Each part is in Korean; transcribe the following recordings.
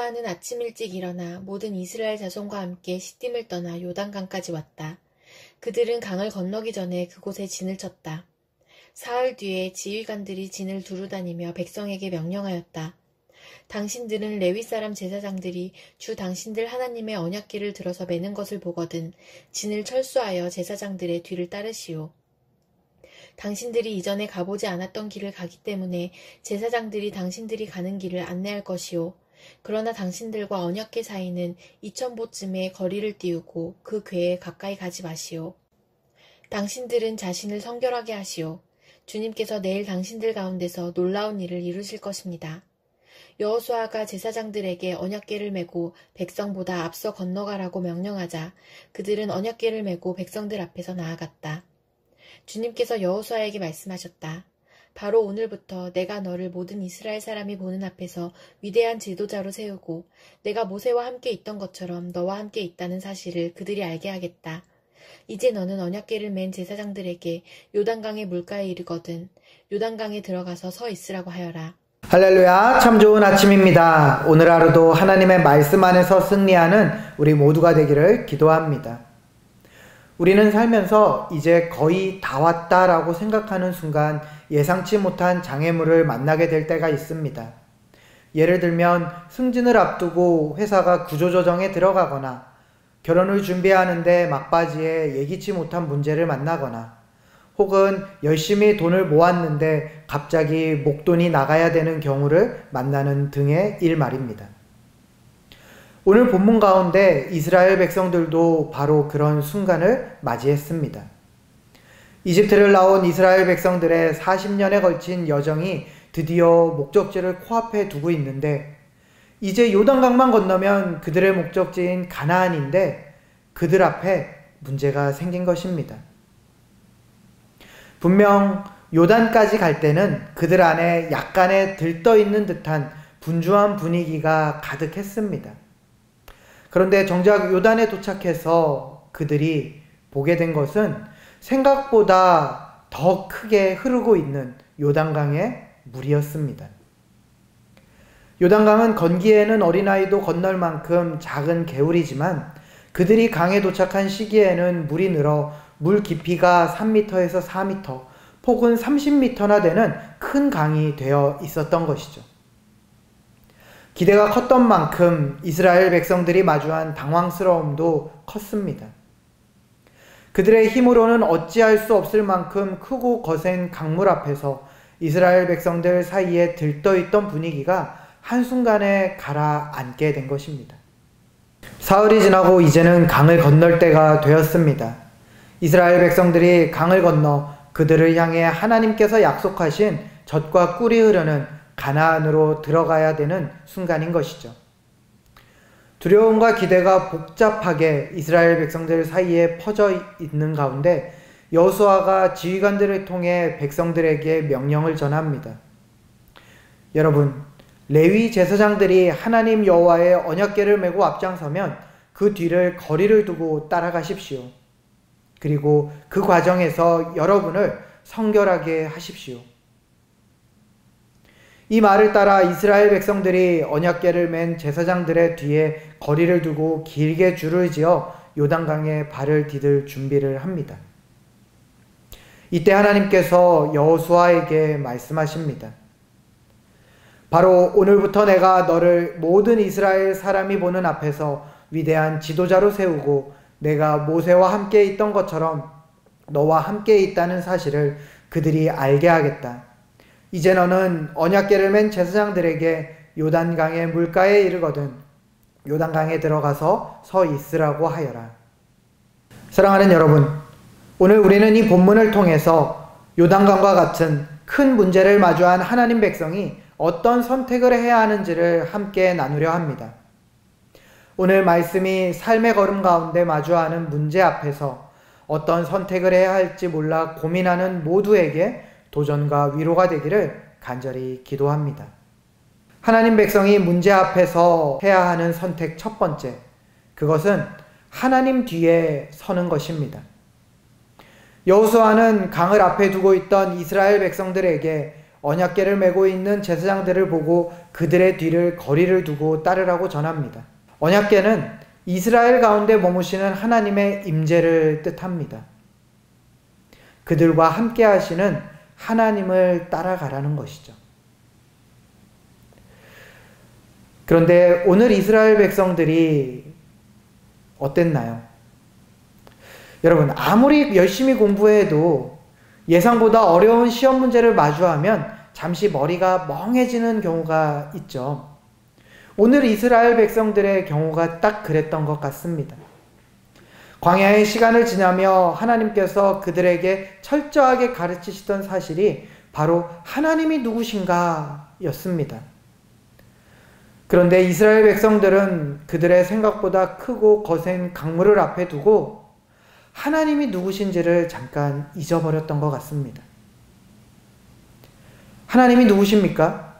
여호수아는 아침 일찍 일어나 모든 이스라엘 자손과 함께 시딤을 떠나 요단강까지 왔다. 그들은 강을 건너기 전에 그곳에 진을 쳤다. 사흘 뒤에 지휘관들이 진을 두루다니며 백성에게 명령하였다. 당신들은 레위 사람 제사장들이 주 당신들 하나님의 언약궤를 들어서 매는 것을 보거든 진을 철수하여 제사장들의 뒤를 따르시오. 당신들이 이전에 가보지 않았던 길을 가기 때문에 제사장들이 당신들이 가는 길을 안내할 것이오. 그러나 당신들과 언약궤 사이는 2000보쯤의 거리를 띄우고 그 궤에 가까이 가지 마시오. 당신들은 자신을 성결하게 하시오. 주님께서 내일 당신들 가운데서 놀라운 일을 이루실 것입니다. 여호수아가 제사장들에게 언약궤를 메고 백성보다 앞서 건너가라고 명령하자 그들은 언약궤를 메고 백성들 앞에서 나아갔다. 주님께서 여호수아에게 말씀하셨다. 바로 오늘부터 내가 너를 모든 이스라엘 사람이 보는 앞에서 위대한 지도자로 세우고 내가 모세와 함께 있던 것처럼 너와 함께 있다는 사실을 그들이 알게 하겠다. 이제 너는 언약궤를 맨 제사장들에게 요단강의 물가에 이르거든 요단강에 들어가서 서 있으라고 하여라. 할렐루야, 참 좋은 아침입니다. 오늘 하루도 하나님의 말씀 안에서 승리하는 우리 모두가 되기를 기도합니다. 우리는 살면서 이제 거의 다 왔다라고 생각하는 순간 예상치 못한 장애물을 만나게 될 때가 있습니다. 예를 들면 승진을 앞두고 회사가 구조조정에 들어가거나 결혼을 준비하는데 막바지에 예기치 못한 문제를 만나거나 혹은 열심히 돈을 모았는데 갑자기 목돈이 나가야 되는 경우를 만나는 등의 일 말입니다. 오늘 본문 가운데 이스라엘 백성들도 바로 그런 순간을 맞이했습니다. 이집트를 나온 이스라엘 백성들의 40년에 걸친 여정이 드디어 목적지를 코앞에 두고 있는데 이제 요단강만 건너면 그들의 목적지인 가나안인데 그들 앞에 문제가 생긴 것입니다. 분명 요단까지 갈 때는 그들 안에 약간의 들떠있는 듯한 분주한 분위기가 가득했습니다. 그런데 정작 요단에 도착해서 그들이 보게 된 것은 생각보다 더 크게 흐르고 있는 요단강의 물이었습니다. 요단강은 건기에는 어린아이도 건널 만큼 작은 개울이지만 그들이 강에 도착한 시기에는 물이 늘어 물 깊이가 3m에서 4m, 폭은 30m나 되는 큰 강이 되어 있었던 것이죠. 기대가 컸던 만큼 이스라엘 백성들이 마주한 당황스러움도 컸습니다. 그들의 힘으로는 어찌할 수 없을 만큼 크고 거센 강물 앞에서 이스라엘 백성들 사이에 들떠있던 분위기가 한순간에 가라앉게 된 것입니다. 사흘이 지나고 이제는 강을 건널 때가 되었습니다. 이스라엘 백성들이 강을 건너 그들을 향해 하나님께서 약속하신 젖과 꿀이 흐르는 가나안으로 들어가야 되는 순간인 것이죠. 두려움과 기대가 복잡하게 이스라엘 백성들 사이에 퍼져 있는 가운데 여호수아가 지휘관들을 통해 백성들에게 명령을 전합니다. 여러분, 레위 제사장들이 하나님 여호와의 언약궤를 메고 앞장서면 그 뒤를 거리를 두고 따라가십시오. 그리고 그 과정에서 여러분을 성결하게 하십시오. 이 말을 따라 이스라엘 백성들이 언약궤를 맨 제사장들의 뒤에 거리를 두고 길게 줄을 지어 요단강에 발을 디딜 준비를 합니다. 이때 하나님께서 여호수아에게 말씀하십니다. 바로 오늘부터 내가 너를 모든 이스라엘 사람이 보는 앞에서 위대한 지도자로 세우고 내가 모세와 함께 있던 것처럼 너와 함께 있다는 사실을 그들이 알게 하겠다. 이제 너는 언약궤를 맨 제사장들에게 요단강의 물가에 이르거든 요단강에 들어가서 서 있으라고 하여라. 사랑하는 여러분, 오늘 우리는 이 본문을 통해서 요단강과 같은 큰 문제를 마주한 하나님 백성이 어떤 선택을 해야 하는지를 함께 나누려 합니다. 오늘 말씀이 삶의 걸음 가운데 마주하는 문제 앞에서 어떤 선택을 해야 할지 몰라 고민하는 모두에게 도전과 위로가 되기를 간절히 기도합니다. 하나님 백성이 문제 앞에서 해야 하는 선택 첫 번째, 그것은 하나님 뒤에 서는 것입니다. 여호수아는 강을 앞에 두고 있던 이스라엘 백성들에게 언약궤를 메고 있는 제사장들을 보고 그들의 뒤를 거리를 두고 따르라고 전합니다. 언약궤는 이스라엘 가운데 머무시는 하나님의 임재를 뜻합니다. 그들과 함께 하시는 하나님을 따라가라는 것이죠. 그런데 오늘 이스라엘 백성들이 어땠나요? 여러분, 아무리 열심히 공부해도 예상보다 어려운 시험 문제를 마주하면 잠시 머리가 멍해지는 경우가 있죠. 오늘 이스라엘 백성들의 경우가 딱 그랬던 것 같습니다. 광야의 시간을 지나며 하나님께서 그들에게 철저하게 가르치시던 사실이 바로 하나님이 누구신가 였습니다. 그런데 이스라엘 백성들은 그들의 생각보다 크고 거센 강물을 앞에 두고 하나님이 누구신지를 잠깐 잊어버렸던 것 같습니다. 하나님이 누구십니까?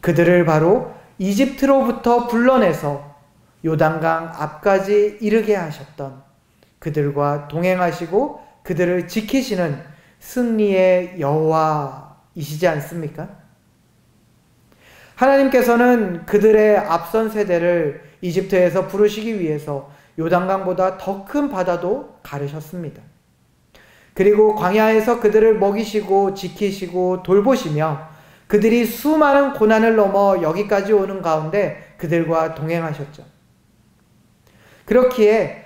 그들을 바로 이집트로부터 불러내서 요단강 앞까지 이르게 하셨던, 그들과 동행하시고 그들을 지키시는 승리의 여호와이시지 않습니까? 하나님께서는 그들의 앞선 세대를 이집트에서 부르시기 위해서 요단강보다 더 큰 바다도 가르셨습니다. 그리고 광야에서 그들을 먹이시고 지키시고 돌보시며 그들이 수많은 고난을 넘어 여기까지 오는 가운데 그들과 동행하셨죠. 그렇기에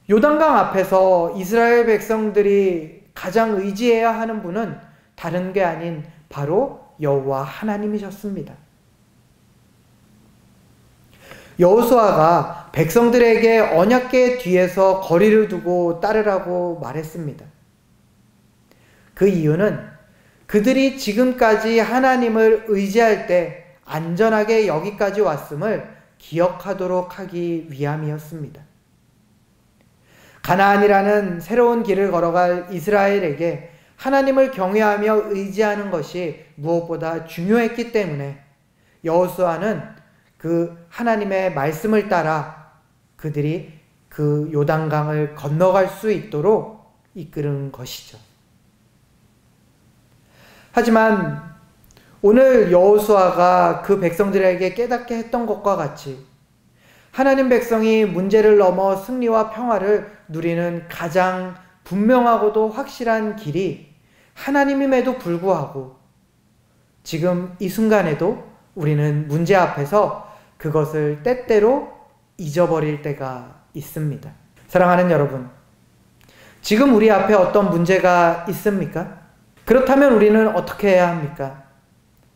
요단강 앞에서 이스라엘 백성들이 가장 의지해야 하는 분은 다른 게 아닌 바로 여호와 하나님이셨습니다. 여호수아가 백성들에게 언약궤 뒤에서 거리를 두고 따르라고 말했습니다. 그 이유는 그들이 지금까지 하나님을 의지할 때 안전하게 여기까지 왔음을 기억하도록 하기 위함이었습니다. 가나안이라는 새로운 길을 걸어갈 이스라엘에게 하나님을 경외하며 의지하는 것이 무엇보다 중요했기 때문에 여호수아는 그 하나님의 말씀을 따라 그들이 그 요단강을 건너갈 수 있도록 이끄는 것이죠. 하지만 오늘 여호수아가 그 백성들에게 깨닫게 했던 것과 같이 하나님 백성이 문제를 넘어 승리와 평화를 누리는 가장 분명하고도 확실한 길이 하나님임에도 불구하고 지금 이 순간에도 우리는 문제 앞에서 그것을 때때로 잊어버릴 때가 있습니다. 사랑하는 여러분, 지금 우리 앞에 어떤 문제가 있습니까? 그렇다면 우리는 어떻게 해야 합니까?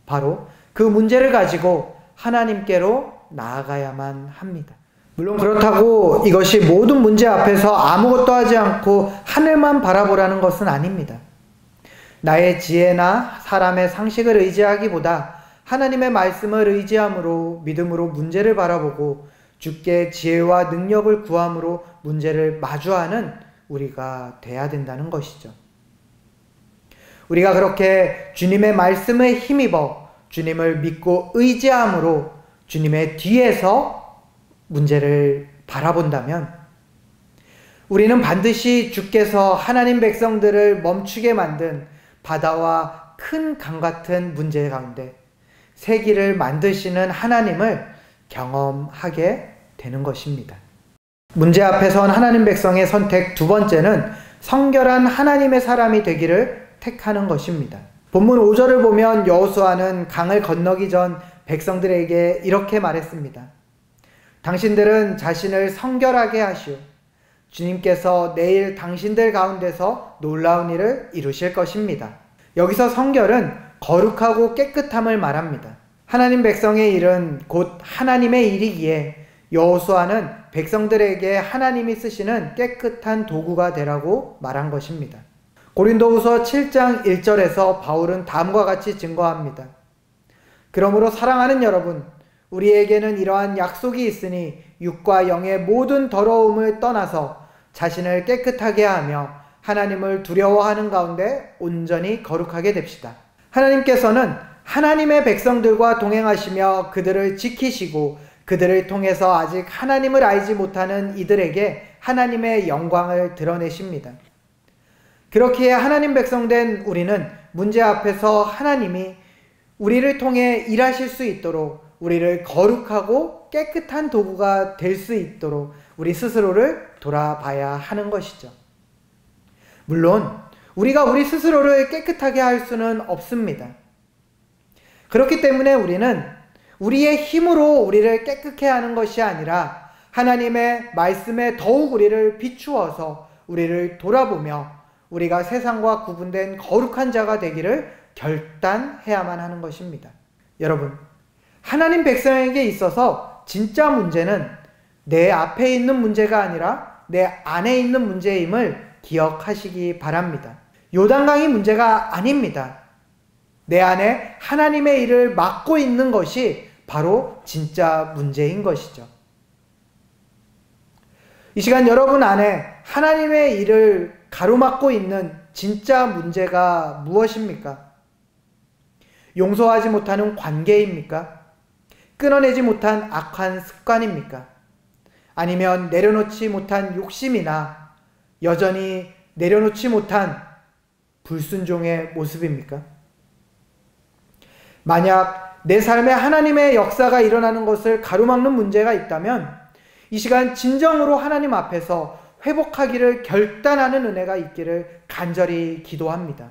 바로 그 문제를 가지고 하나님께로 나아가야만 합니다. 물론 그렇다고 이것이 모든 문제 앞에서 아무것도 하지 않고 하늘만 바라보라는 것은 아닙니다. 나의 지혜나 사람의 상식을 의지하기보다 하나님의 말씀을 의지함으로 믿음으로 문제를 바라보고 주께 지혜와 능력을 구함으로 문제를 마주하는 우리가 돼야 된다는 것이죠. 우리가 그렇게 주님의 말씀에 힘입어 주님을 믿고 의지함으로 주님의 뒤에서 문제를 바라본다면 우리는 반드시 주께서 하나님 백성들을 멈추게 만든 바다와 큰 강 같은 문제 가운데 새 길을 만드시는 하나님을 경험하게 되는 것입니다. 문제 앞에 선 하나님 백성의 선택 두 번째는 성결한 하나님의 사람이 되기를 택하는 것입니다. 본문 5절을 보면 여호수아는 강을 건너기 전 백성들에게 이렇게 말했습니다. 당신들은 자신을 성결하게 하시오. 주님께서 내일 당신들 가운데서 놀라운 일을 이루실 것입니다. 여기서 성결은 거룩하고 깨끗함을 말합니다. 하나님 백성의 일은 곧 하나님의 일이기에 여호수아는 백성들에게 하나님이 쓰시는 깨끗한 도구가 되라고 말한 것입니다. 고린도후서 7장 1절에서 바울은 다음과 같이 증거합니다. 그러므로 사랑하는 여러분, 우리에게는 이러한 약속이 있으니 육과 영의 모든 더러움을 떠나서 자신을 깨끗하게 하며 하나님을 두려워하는 가운데 온전히 거룩하게 됩시다. 하나님께서는 하나님의 백성들과 동행하시며 그들을 지키시고 그들을 통해서 아직 하나님을 알지 못하는 이들에게 하나님의 영광을 드러내십니다. 그렇기에 하나님 백성된 우리는 문제 앞에서 하나님이 우리를 통해 일하실 수 있도록, 우리를 거룩하고 깨끗한 도구가 될 수 있도록 우리 스스로를 돌아봐야 하는 것이죠. 물론 우리가 우리 스스로를 깨끗하게 할 수는 없습니다. 그렇기 때문에 우리는 우리의 힘으로 우리를 깨끗게 하는 것이 아니라 하나님의 말씀에 더욱 우리를 비추어서 우리를 돌아보며 우리가 세상과 구분된 거룩한 자가 되기를 결단해야만 하는 것입니다. 여러분, 하나님 백성에게 있어서 진짜 문제는 내 앞에 있는 문제가 아니라 내 안에 있는 문제임을 기억하시기 바랍니다. 요단강이 문제가 아닙니다. 내 안에 하나님의 일을 맡고 있는 것이 바로 진짜 문제인 것이죠. 이 시간 여러분 안에 하나님의 일을 가로막고 있는 진짜 문제가 무엇입니까? 용서하지 못하는 관계입니까? 끊어내지 못한 악한 습관입니까? 아니면 내려놓지 못한 욕심이나 여전히 내려놓지 못한 불순종의 모습입니까? 만약 내 삶에 하나님의 역사가 일어나는 것을 가로막는 문제가 있다면 이 시간 진정으로 하나님 앞에서 회복하기를 결단하는 은혜가 있기를 간절히 기도합니다.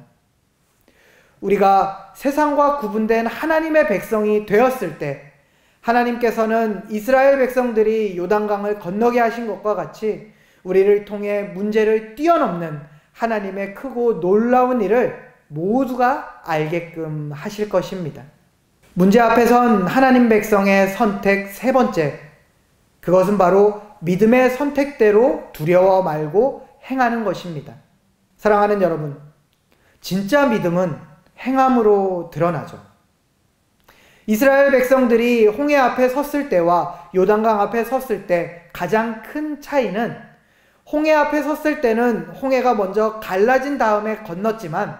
우리가 세상과 구분된 하나님의 백성이 되었을 때 하나님께서는 이스라엘 백성들이 요단강을 건너게 하신 것과 같이 우리를 통해 문제를 뛰어넘는 하나님의 크고 놀라운 일을 모두가 알게끔 하실 것입니다. 문제 앞에 선 하나님 백성의 선택 세 번째, 그것은 바로 믿음의 선택대로 두려워 말고 행하는 것입니다. 사랑하는 여러분, 진짜 믿음은 행함으로 드러나죠. 이스라엘 백성들이 홍해 앞에 섰을 때와 요단강 앞에 섰을 때 가장 큰 차이는 홍해 앞에 섰을 때는 홍해가 먼저 갈라진 다음에 건넜지만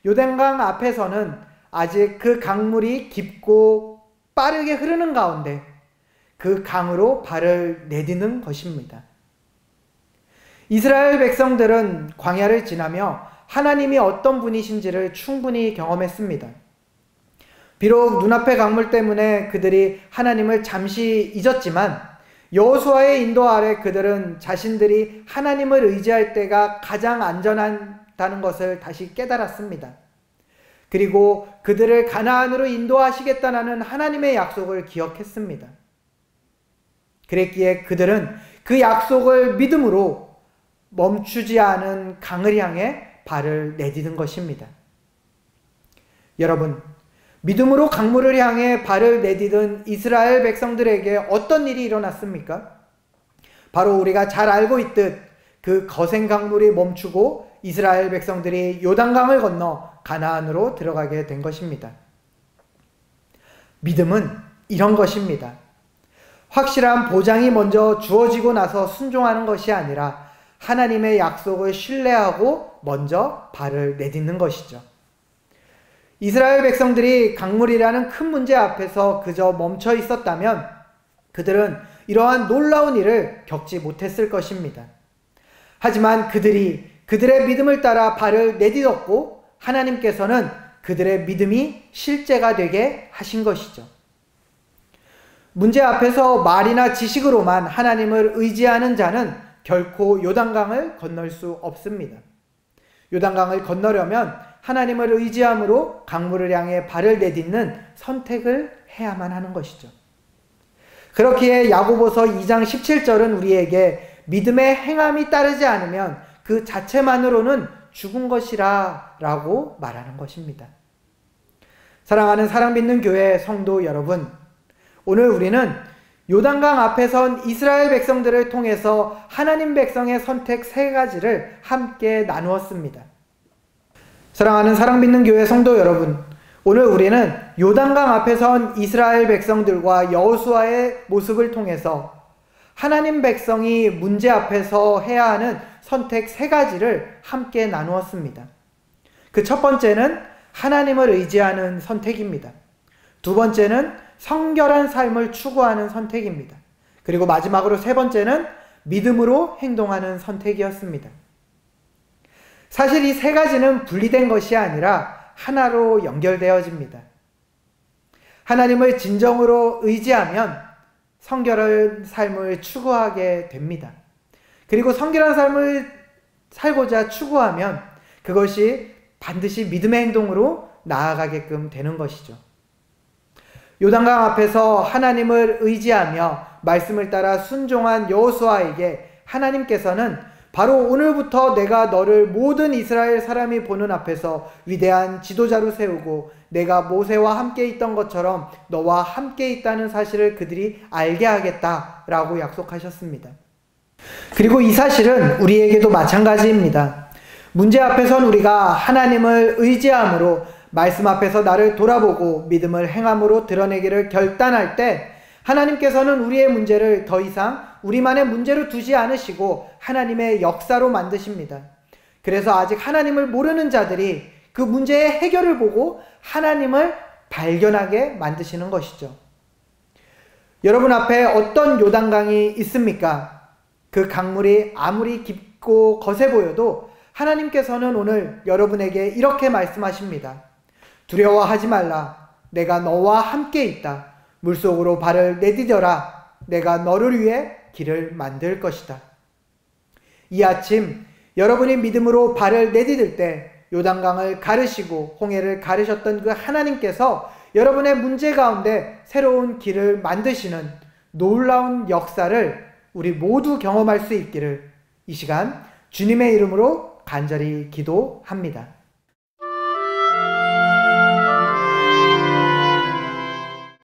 요단강 앞에서는 아직 그 강물이 깊고 빠르게 흐르는 가운데 그 강으로 발을 내디는 것입니다. 이스라엘 백성들은 광야를 지나며 하나님이 어떤 분이신지를 충분히 경험했습니다. 비록 눈앞의 강물 때문에 그들이 하나님을 잠시 잊었지만 여호수아의 인도 아래 그들은 자신들이 하나님을 의지할 때가 가장 안전하다는 것을 다시 깨달았습니다. 그리고 그들을 가나안으로 인도하시겠다는 하나님의 약속을 기억했습니다. 그랬기에 그들은 그 약속을 믿음으로 멈추지 않은 강을 향해 발을 내디는 것입니다. 여러분, 믿음으로 강물을 향해 발을 내디든 이스라엘 백성들에게 어떤 일이 일어났습니까? 바로 우리가 잘 알고 있듯 그 거센 강물이 멈추고 이스라엘 백성들이 요단강을 건너 가나안으로 들어가게 된 것입니다. 믿음은 이런 것입니다. 확실한 보장이 먼저 주어지고 나서 순종하는 것이 아니라 하나님의 약속을 신뢰하고 먼저 발을 내딛는 것이죠. 이스라엘 백성들이 강물이라는 큰 문제 앞에서 그저 멈춰 있었다면 그들은 이러한 놀라운 일을 겪지 못했을 것입니다. 하지만 그들이 그들의 믿음을 따라 발을 내딛었고 하나님께서는 그들의 믿음이 실제가 되게 하신 것이죠. 문제 앞에서 말이나 지식으로만 하나님을 의지하는 자는 결코 요단강을 건널 수 없습니다. 요단강을 건너려면 하나님을 의지함으로 강물을 향해 발을 내딛는 선택을 해야만 하는 것이죠. 그렇기에 야고보서 2장 17절은 우리에게 믿음의 행함이 따르지 않으면 그 자체만으로는 죽은 것이라 라고 말하는 것입니다. 사랑하는 사랑 믿는 교회 성도 여러분, 오늘 우리는 요단강 앞에 선 이스라엘 백성들을 통해서 하나님 백성의 선택 세 가지를 함께 나누었습니다. 사랑하는 사랑 믿는 교회 성도 여러분, 오늘 우리는 요단강 앞에 선 이스라엘 백성들과 여호수아의 모습을 통해서 하나님 백성이 문제 앞에서 해야 하는 선택 세 가지를 함께 나누었습니다. 그 첫 번째는 하나님을 의지하는 선택입니다. 두 번째는 성결한 삶을 추구하는 선택입니다. 그리고 마지막으로 세 번째는 믿음으로 행동하는 선택이었습니다. 사실 이 세 가지는 분리된 것이 아니라 하나로 연결되어집니다. 하나님을 진정으로 의지하면 성결한 삶을 추구하게 됩니다. 그리고 성결한 삶을 살고자 추구하면 그것이 반드시 믿음의 행동으로 나아가게끔 되는 것이죠. 요단강 앞에서 하나님을 의지하며 말씀을 따라 순종한 여호수아에게 하나님께서는 바로 오늘부터 내가 너를 모든 이스라엘 사람이 보는 앞에서 위대한 지도자로 세우고 내가 모세와 함께 있던 것처럼 너와 함께 있다는 사실을 그들이 알게 하겠다라고 약속하셨습니다. 그리고 이 사실은 우리에게도 마찬가지입니다. 문제 앞에선 우리가 하나님을 의지함으로 말씀 앞에서 나를 돌아보고 믿음을 행함으로 드러내기를 결단할 때 하나님께서는 우리의 문제를 더 이상 우리만의 문제로 두지 않으시고 하나님의 역사로 만드십니다. 그래서 아직 하나님을 모르는 자들이 그 문제의 해결을 보고 하나님을 발견하게 만드시는 것이죠. 여러분 앞에 어떤 요단강이 있습니까? 그 강물이 아무리 깊고 거세 보여도 하나님께서는 오늘 여러분에게 이렇게 말씀하십니다. 두려워하지 말라. 내가 너와 함께 있다. 물속으로 발을 내디뎌라. 내가 너를 위해 길을 만들 것이다. 이 아침 여러분이 믿음으로 발을 내디딜 때 요단강을 가르시고 홍해를 가르셨던 그 하나님께서 여러분의 문제 가운데 새로운 길을 만드시는 놀라운 역사를 우리 모두 경험할 수 있기를 이 시간 주님의 이름으로 간절히 기도합니다.